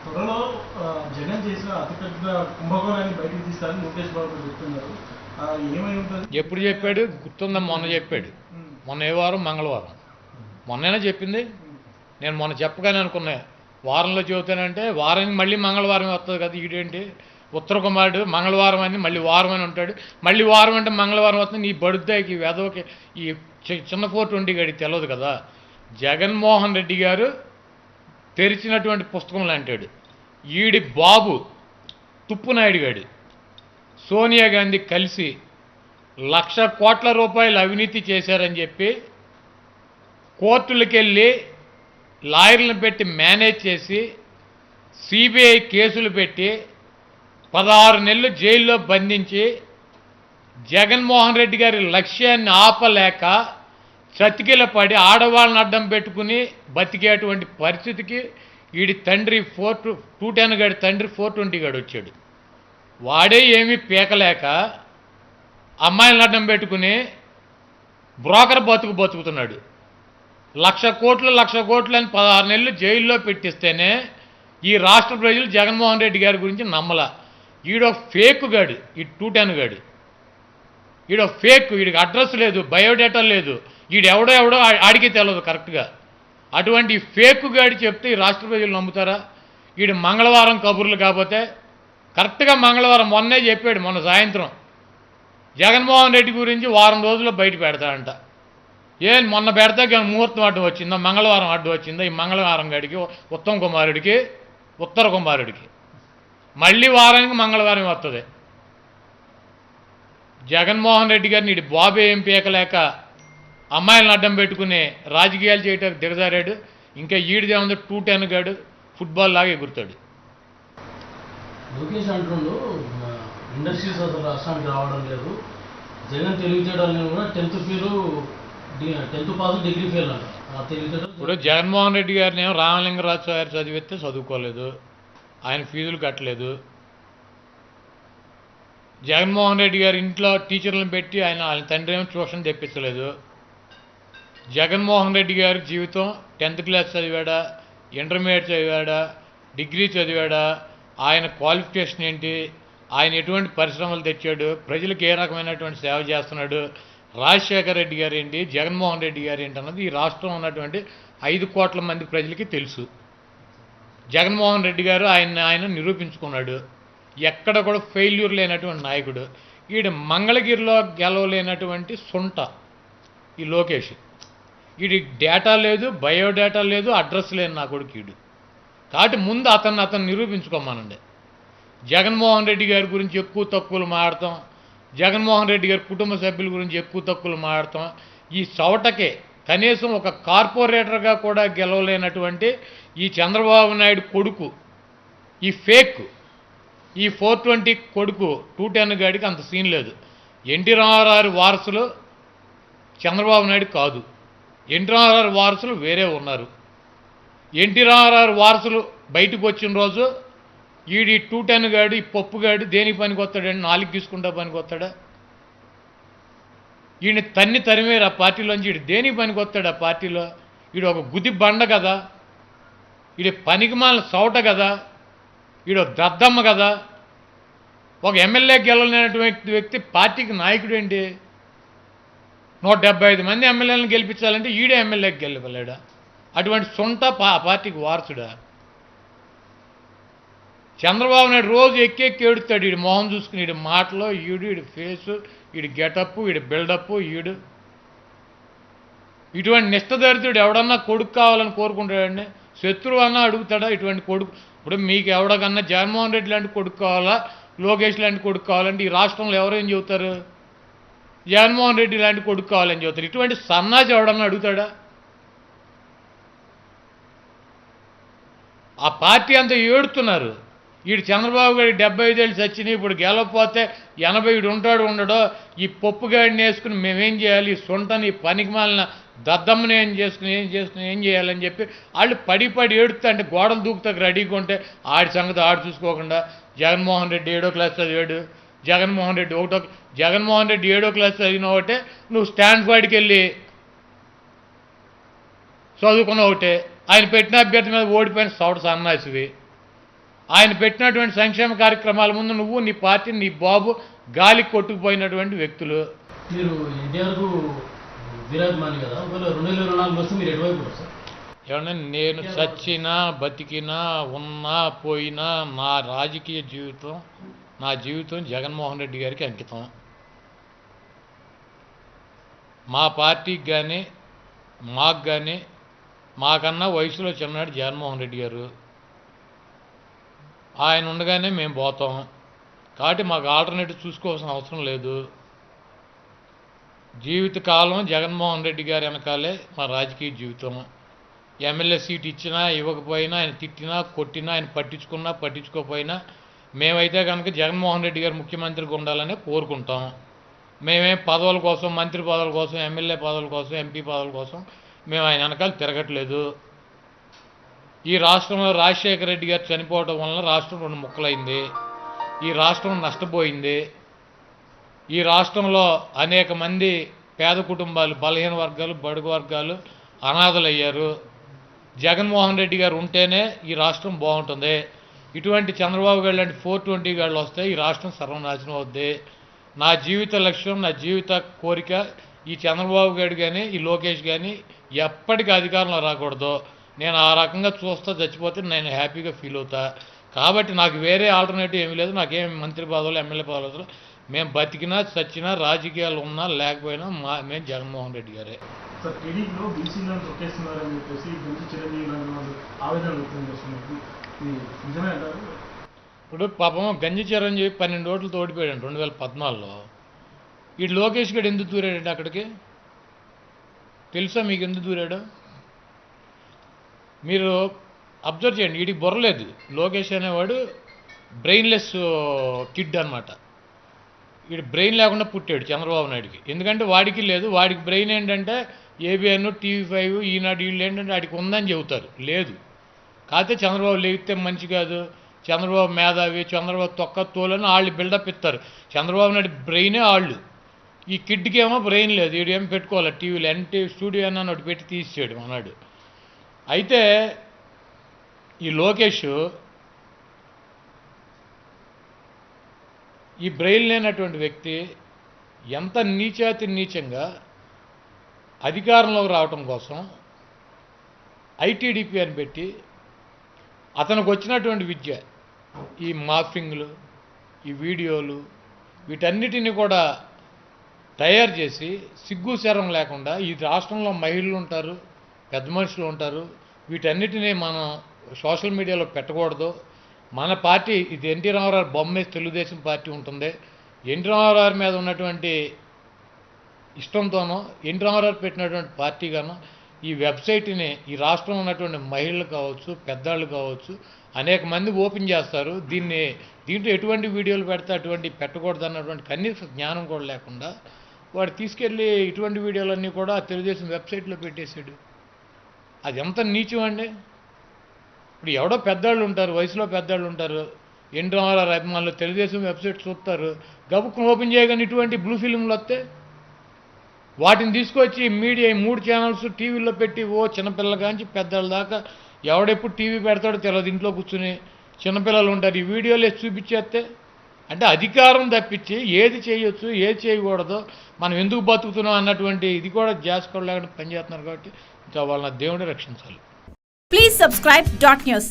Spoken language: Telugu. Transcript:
త్వరలో జగన్ చేసిన అతిపెద్ద కుంభకోణాన్ని బయటకు తీస్తారని లోకేష్ బాబు చెప్తున్నారు. ఏమై ఉంటుంది? ఎప్పుడు చెప్పాడు గుర్తుందా? మొన్న చెప్పాడు. మొన్న ఏ వారం? మంగళవారం. మొన్నైనా చెప్పింది. నేను మొన్న చెప్పగానే అనుకున్నా వారంలో చెబుతానంటే వారానికి మళ్ళీ మంగళవారం వస్తుంది కదా, ఈడేంటి ఉత్తర కుమారుడు మంగళవారం అని మళ్ళీ వారం అని ఉంటాడు, మళ్ళీ వారం అంటే మంగళవారం వస్తుంది. నీ బడుద్దాయికి వెదవకి ఈ చిన్న 420 గడికి తెలియదు కదా. జగన్మోహన్ రెడ్డి గారు తెరిచినటువంటి పుస్తకం లాంటాడు. ఈడి బాబు తుప్పునాయుడు గాడు సోనియా గాంధీ కలిసి 1,00,000 కోట్ల రూపాయలు అవినీతి చేశారని చెప్పి కోర్టులకు వెళ్ళి లాయర్లను పెట్టి మేనేజ్ చేసి సిబిఐ కేసులు పెట్టి 16 నెలలు జైల్లో బంధించి జగన్మోహన్ రెడ్డి గారి లక్ష్యాన్ని ఆపలేక చతికిలపడి ఆడవాళ్ళని అడ్డం పెట్టుకుని బతికేటువంటి పరిస్థితికి వీడి తండ్రి 210 గడి తండ్రి 420 గడు వచ్చాడు. వాడే ఏమీ పీకలేక అమ్మాయిలను అడ్డం పెట్టుకుని బ్రోకర్ బతుకుతున్నాడు. 1,00,000 కోట్లు అని 16 నెలలు జైల్లో పెట్టిస్తేనే ఈ రాష్ట్ర ప్రజలు జగన్మోహన్ రెడ్డి గారి గురించి నమ్మల. ఈడో ఫేక్ గాడు, ఈ 210 గాడు. ఈడో ఫేక్, వీడికి అడ్రస్ లేదు, బయోడేటా లేదు, ఎవడో ఆడికి తెలియదు కరెక్ట్గా. అటువంటి ఫేక్ గాడి చెప్తే ఈ రాష్ట్ర ప్రజలు నమ్ముతారా? వీడు మంగళవారం కబుర్లు కాకపోతే కరెక్ట్గా మంగళవారం మొన్నే చెప్పాడు. మొన్న సాయంత్రం జగన్మోహన్ రెడ్డి గురించి వారం రోజుల్లో బయట పెడతాడంట. మొన్న పెడితే ముహూర్తం అడ్డు వచ్చిందా, మంగళవారం అడ్డు వచ్చిందా? ఈ మంగళవారం గడికి ఉత్తర కుమారుడికి మళ్ళీ వారానికి మంగళవారం వస్తుంది. జగన్మోహన్ రెడ్డి గారిని ఇటు బాబు ఏం పీకలేక అమ్మాయిలను అడ్డం పెట్టుకుని రాజకీయాలు చేయటానికి దిగజారాడు. ఇంకా ఈడిదేముంది 210 గాడు ఫుట్బాల్ లాగా ఎగురుతాడు. లోకేష్ అంటుండు ఇండస్ట్రీస్ అసలు రాష్ట్రానికి రావడం లేదు, జగన్ తెలివితేడాలని కూడా 10th పాస్ డిగ్రీ ఫెయిల్ అంట. ఇప్పుడు జగన్మోహన్ రెడ్డి గారిని ఏమో రామలింగరాజు గారు చదివితే చదువుకోలేదు, ఆయన ఫీజులు కట్టలేదు. జగన్మోహన్ రెడ్డి గారి ఇంట్లో టీచర్లను పెట్టి ఆయన తండ్రి ఏమో ట్యూషన్ తెప్పించలేదు. జగన్మోహన్ రెడ్డి గారి జీవితం 10th క్లాస్ చదివాడా, ఇంటర్మీడియట్ చదివాడా, డిగ్రీ చదివాడా, ఆయన క్వాలిఫికేషన్ ఏంటి, ఆయన ఎటువంటి పరిశ్రమలు తెచ్చాడు, ప్రజలకు ఏ రకమైనటువంటి సేవ చేస్తున్నాడు, రాజశేఖర రెడ్డి గారు ఏంటి, జగన్మోహన్ రెడ్డి గారు ఏంటి అన్నది ఈ రాష్ట్రం ఉన్నటువంటి 5 కోట్ల మంది ప్రజలకి తెలుసు. జగన్మోహన్ రెడ్డి గారు ఆయన నిరూపించుకున్నాడు. ఎక్కడ కూడా ఫెయిల్యూర్ లేనటువంటి నాయకుడు. ఈడు మంగళగిరిలో గెలవలేనటువంటి సొంట ఈ లోకేష్. వీడి డేటా లేదు, బయోడేటా లేదు, అడ్రస్ లేని నా కొడుకు ఈడు. కాబట్టి ముందు అతను నిరూపించుకోమనండి. జగన్మోహన్ రెడ్డి గారి గురించి ఎక్కువ తక్కువలు మాడతాం, జగన్మోహన్ రెడ్డి గారి కుటుంబ సభ్యుల గురించి ఎక్కువ తక్కువలు మాడతాం. ఈ చవటకే కనీసం ఒక కార్పొరేటర్గా కూడా గెలవలేనటువంటి ఈ చంద్రబాబు నాయుడు కొడుకు, ఈ ఫేక్, ఈ 420 కొడుకు 210 గాడికి అంత సీన్ లేదు. ఎన్టీ రామారావు వారసులు చంద్రబాబు నాయుడు కాదు, ఎన్టీ రామారావు వారసులు వేరే ఉన్నారు. ఎన్టీ రామారావు వారసులు బయటకు వచ్చిన రోజు ఈడి 210 గాడు, ఈ పప్పుగాడు దేనికి పనికి వస్తాడండి? 4 తీసుకుంటా పనికి వస్తాడా? ఈయన తరిమేరు ఆ పార్టీలోంచి. ఈడు దేనికి పనికి వస్తాడు ఆ పార్టీలో? ఈడు ఒక గుది బండ కదా, ఈడు పనికిమాలిన సౌట కదా, ఈడు దద్దమ్మ కదా. ఒక ఎమ్మెల్యే గెలవలేనటువంటి వ్యక్తి పార్టీకి నాయకుడు ఏంటి? 175 మంది ఎమ్మెల్యేలను గెలిపించాలంటే ఈడే ఎమ్మెల్యేకి గెలవలేడా? అటువంటి సొంత పార్టీకి వారసుడా? చంద్రబాబు నాయుడు రోజు ఎక్కి ఏడుతాడు. ఈడు మొహం చూసుకుని, ఈడు మాటలో ఈడు ఫేసు, ఈడు గెటప్, ఈడు బిల్డప్, ఇటువంటి నిష్టదరిద్రుడు ఎవడన్నా కొడుకు కావాలని కోరుకుంటాడండి? శత్రువు అన్నా అడుగుతాడా ఇటువంటి కొడుకు? ఇప్పుడు మీకు ఎవడకన్నా జగన్మోహన్ రెడ్డి లాంటి కొడుకు కావాలా, లోకేష్ లాంటి కొడుకు కావాలంటే ఈ రాష్ట్రంలో ఎవరేం చెబుతారు? జగన్మోహన్ రెడ్డి లాంటి కొడుకు కావాలని చెబుతారు. ఇటువంటి సన్నాసి ఎవడన్నా అడుగుతాడా? ఆ పార్టీ అంతా ఏడుతున్నారు. వీడు చంద్రబాబు గారి 75 ఏళ్ళు చచ్చినాయి, ఇప్పుడు గెలవకపోతే 80 వీడు ఉండడో, ఈ పప్పుగాడిని వేసుకుని మేమేం చేయాలి, ఈ సొంటని పనికి మాలిన దద్దమ్మని ఏం చేయాలని చెప్పి వాళ్ళు పడి ఏడుతా అంటే గోడలు దూకుతాకు రెడీగా ఉంటే ఆడి సంగతి ఆడు చూసుకోకుండా జగన్మోహన్ రెడ్డి 7వ క్లాస్ చదివాడు, జగన్మోహన్ రెడ్డి 7వ క్లాస్ చదివిన ఒకటే, నువ్వు స్టాన్ఫర్డ్కి వెళ్ళి చదువుకున్న ఒకటే, ఆయన పెట్టిన అభ్యర్థి మీద ఓడిపోయిన సౌట సన్నాసివి. ఆయన పెట్టినటువంటి సంక్షేమ కార్యక్రమాల ముందు నువ్వు నీ పార్టీ నీ బాబు గాలికి కొట్టుకుపోయినటువంటి వ్యక్తులు. మీరు ఎన్టీఆర్కు విరాజమాని కదా, ఒకవేళ 2024 వస్తే మీరు ఎటువైపు ఉంటారు సార్? ఏమన్నా నేను చచ్చినా బతికినా ఉన్నా పోయినా నా రాజకీయ జీవితం నా జీవితం జగన్మోహన్ రెడ్డి గారికి అంకితం. మా పార్టీకి కానీ మాకు కానీ మాకన్నా వయసులో చిన్నాడు జగన్మోహన్ రెడ్డి గారు. ఆయన ఉండగానే మేము పోతాం కాబట్టి మాకు ఆల్టర్నేటివ్ చూసుకోవాల్సిన అవసరం లేదు. జీవితకాలం జగన్మోహన్ రెడ్డి గారి వెనకాలే మా రాజకీయ జీవితం. ఎమ్మెల్యే సీట్ ఇచ్చినా ఇవ్వకపోయినా ఆయన తిట్టినా కొట్టినా ఆయన పట్టించుకున్నా పట్టించుకోకపోయినా మేమైతే కనుక జగన్మోహన్ రెడ్డి గారు ముఖ్యమంత్రిగా ఉండాలని కోరుకుంటాం. మేమేం పదవుల కోసం మంత్రి పదవుల కోసం ఎమ్మెల్యే పదవుల కోసం ఎంపీ పదవుల కోసం మేము ఆయన వెనకాల తిరగట్లేదు. ఈ రాష్ట్రంలో రాజశేఖర రెడ్డి గారు చనిపోవడం వలన రాష్ట్రం 2 ముక్కలైంది. ఈ రాష్ట్రం నష్టపోయింది. ఈ రాష్ట్రంలో అనేక మంది పేద కుటుంబాలు బలహీన వర్గాలు బడుగు వర్గాలు అనాథలయ్యారు. జగన్మోహన్ రెడ్డి గారు ఉంటేనే ఈ రాష్ట్రం బాగుంటుంది. ఇటువంటి చంద్రబాబు గారు లాంటి 420 గాళ్ళు వస్తే ఈ రాష్ట్రం సర్వనాశనం అవుద్ది. నా జీవిత లక్ష్యం నా జీవిత కోరిక ఈ చంద్రబాబు గారు కానీ ఈ లోకేష్ కానీ ఎప్పటికీ అధికారంలో రాకూడదు. నేను ఆ రకంగా చూస్తా చచ్చిపోతే నేను హ్యాపీగా ఫీల్ అవుతా. కాబట్టి నాకు వేరే ఆల్టర్నేటివ్ ఏమీ లేదు. నాకేం మంత్రి పదవులు ఎమ్మెల్యే పదవులు మేము బతికినా చచ్చినా రాజకీయాలు ఉన్నా లేకపోయినా మేము జగన్మోహన్ రెడ్డి గారే. సార్ టీడీపీలో బీసీలను తొక్కేస్తున్నారని చెప్పేసి గంజి చిరంజీవి లాంటి వాళ్ళు ఆవేదన వ్యక్తం చేస్తున్నారు. ఇది నిజమే అంటారు? ఇప్పుడు పాపం గంజి చిరంజీవి 12 ఓట్లు తోడిపోయాడు 2014లో. ఈ లోకేష్ గడు ఎందుకు దూరాడంటే అక్కడికి తెలుసా మీకు? ఎందుకు దూరాడు మీరు అబ్జర్వ్ చేయండి. వీడికి బుర్రలేదు. లోకేష్ అనేవాడు బ్రెయిన్లెస్ కిడ్ అనమాట. వీడు బ్రెయిన్ లేకుండా పుట్టాడు చంద్రబాబు నాయుడికి. ఎందుకంటే వాడికి లేదు. వాడికి బ్రెయిన్ ఏంటంటే ఏబిఎన్ TV5 ఈనాడు వీళ్ళు ఏంటంటే వాడికి ఉందని చెబుతారు. లేదు. కాకపోతే చంద్రబాబు లేగితే మంచి కాదు, చంద్రబాబు మేధావి, చంద్రబాబు తొక్క తోలని వాళ్ళు బిల్డప్ ఇస్తారు. చంద్రబాబు నాయుడు బ్రెయినే వాళ్ళు. ఈ కిడ్కి ఏమో బ్రెయిన్ లేదు. వీడు ఏం పెట్టుకోవాలి టీవీలో స్టూడియో అన్న ఒకటి పెట్టి తీసాడు అన్నాడు. అయితే ఈ లోకేష్ ఈ బ్రెయిన్ లేనటువంటి వ్యక్తి ఎంత నీచాతి నీచంగా అధికారంలోకి రావటం కోసం ఐటీడీపీ అని పెట్టి అతనికి వచ్చినటువంటి విద్య ఈ మార్ఫింగ్లు ఈ వీడియోలు వీటన్నిటిని కూడా తయారు చేసి సిగ్గు శరం లేకుండా ఈ రాష్ట్రంలో మహిళలు ఉంటారు, పెద్ద మనుషులు ఉంటారు, వీటన్నిటినీ మనం సోషల్ మీడియాలో పెట్టకూడదు. మన పార్టీ ఇది ఎన్టీ రామారావు బొమ్మేసి తెలుగుదేశం పార్టీ ఉంటుంది. ఎన్టీ రామారావు మీద ఉన్నటువంటి ఇష్టంతోనో ఎన్టీ రామారావు పెట్టినటువంటి పార్టీగానో ఈ వెబ్సైట్ని ఈ రాష్ట్రంలో ఉన్నటువంటి మహిళలు కావచ్చు పెద్దవాళ్ళు కావచ్చు అనేక మంది ఓపెన్ చేస్తారు. దీంట్లో ఎటువంటి వీడియోలు పెడితే అటువంటి పెట్టకూడదు అన్నటువంటి కనీస జ్ఞానం కూడా లేకుండా వాడు తీసుకెళ్ళి ఇటువంటి వీడియోలన్నీ కూడా తెలుగుదేశం వెబ్సైట్లో పెట్టేశాడు. అది ఎంత నీచం అండి. ఇప్పుడు ఎవడో పెద్దవాళ్ళు ఉంటారు, వయసులో పెద్దవాళ్ళు ఉంటారు, ఎన్టీ రామారావు అభిమానులు తెలుగుదేశం వెబ్సైట్ చూస్తారు. గబుక్కును ఓపెన్ చేయగానే ఇటువంటి బ్లూ ఫిల్మ్లు వస్తే వాటిని తీసుకొచ్చి మీడియా 3 ఛానల్స్ టీవీలో పెట్టి చిన్నపిల్లల కాంచి పెద్దవాళ్ళ దాకా ఎవడెప్పుడు టీవీ పెడతాడో తెలియదు. ఇంట్లో కూర్చుని చిన్నపిల్లలు ఉంటారు. ఈ వీడియోలు వేసి చూపించేస్తే అంటే అధికారం తప్పించి ఏది చేయొచ్చు ఏది చేయకూడదు మనం ఎందుకు బతుకుతున్నాం అన్నటువంటి ఇది కూడా జాస్కోలేకుండా పనిచేస్తున్నారు. కాబట్టి ఇంకా వాళ్ళని దేవుడే రక్షించాలి. Please subscribe .news.